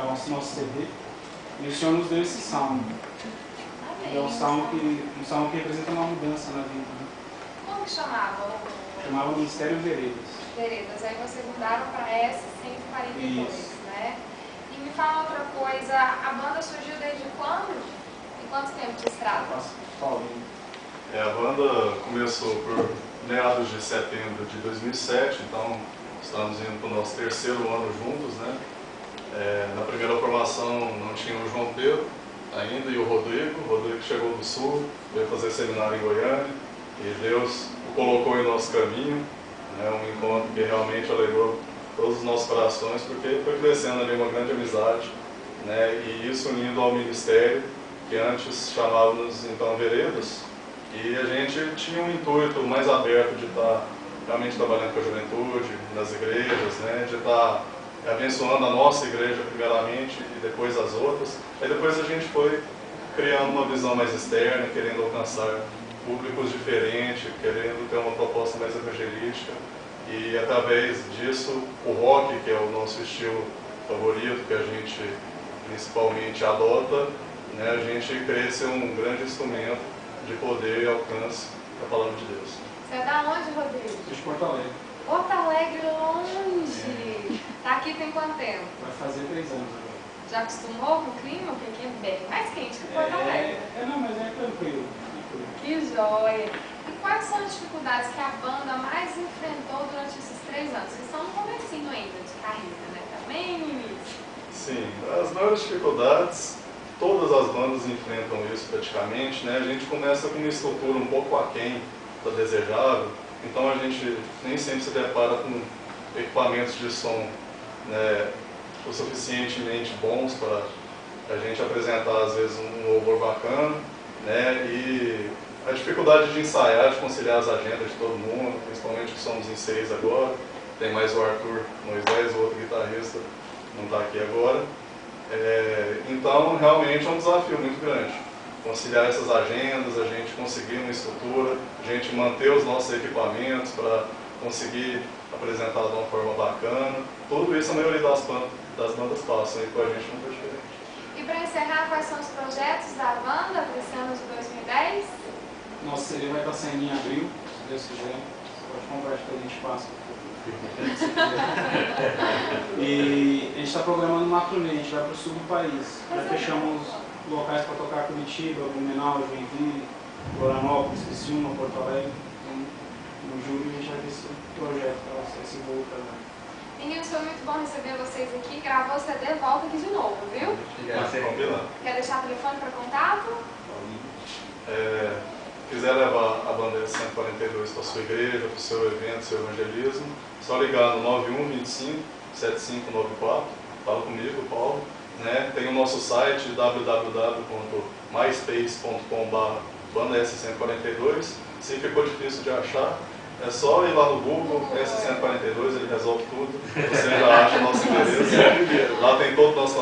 nosso CD, e o Senhor nos deu esse salmo. É um salmo que representa uma mudança na vida. Né? Como que chamava? Chamava Ministério Veredas. Veredas. Aí vocês mudaram para S142, Isso. né? E me fala outra coisa, a banda surgiu desde quando? E quanto tempo de estrada? Paulinho. A banda começou por meados de setembro de 2007, então estamos indo para o nosso terceiro ano juntos, né? Na primeira formação não tinha o João Pedro ainda e o Rodrigo. O Rodrigo chegou do Sul, veio fazer seminário em Goiânia e Deus o colocou em nosso caminho, né? Um encontro que realmente alegrou todos os nossos corações, porque foi crescendo ali uma grande amizade, né? E isso unindo ao ministério, que antes chamávamos então Veredas, e a gente tinha um intuito mais aberto de estar realmente trabalhando com a juventude, nas igrejas, né? De estar abençoando a nossa igreja primeiramente e depois as outras. Aí depois a gente foi criando uma visão mais externa, querendo alcançar públicos diferentes, querendo ter uma proposta mais evangelística. E através disso, o rock, que é o nosso estilo favorito, que a gente principalmente adota, né, a gente crê ser um grande instrumento de poder e alcance da palavra de Deus. Você é da onde, Rodrigo? De Porto Alegre. Porto Alegre, longe. Tá aqui tem quanto tempo? Vai fazer 3 anos agora. Já acostumou com o clima? Porque aqui é bem mais quente que Porto Alegre. Não, mas é tranquilo. Que joia! E quais são as dificuldades que a banda mais enfrentou durante esses 3 anos? Vocês estão no comecinho ainda de carreira, né? Tá bem no início. Sim, as maiores dificuldades, todas as bandas enfrentam isso praticamente, né? A gente começa com uma estrutura um pouco aquém da desejável, então a gente nem sempre se depara com equipamentos de som, né, o suficientemente bons para a gente apresentar às vezes um louvor bacana, né? E a dificuldade de ensaiar, de conciliar as agendas de todo mundo, principalmente que somos em 6 agora, tem mais o Arthur Moisés, o outro guitarrista, não está aqui agora. Então realmente é um desafio muito grande conciliar essas agendas, a gente conseguir uma estrutura, a gente manter os nossos equipamentos para conseguir apresentar de uma forma bacana. Tudo isso a maioria das bandas passam e com a gente não foi diferente. E para encerrar, quais são os projetos da banda para esse ano de 2010? Nosso CD vai estar saindo em abril, se Deus quiser. Você pode comprar de presente de Páscoa. E a gente está programando uma turnê, a gente vai para o sul do país. Já fechamos locais para tocar Curitiba, Blumenau, Joinville, Florianópolis, Criciúma, Porto Alegre. Então, no julho a gente vai ter esse projeto, esse voo para lá. Meninos, foi muito bom receber vocês aqui. Gravou o CD, volta aqui de novo, viu? Quer deixar o telefone para contato? Quiser levar a bandeira 142 para a sua igreja, para o seu evento, seu evangelismo, só ligar no 9125-7594, fala comigo, Paulo. Né? Tem o nosso site www.myspace.com/banda-S142. Se ficou difícil de achar, é só ir lá no Google, S142, ele resolve tudo. Você já acha o nosso endereço. Lá tem todo o nosso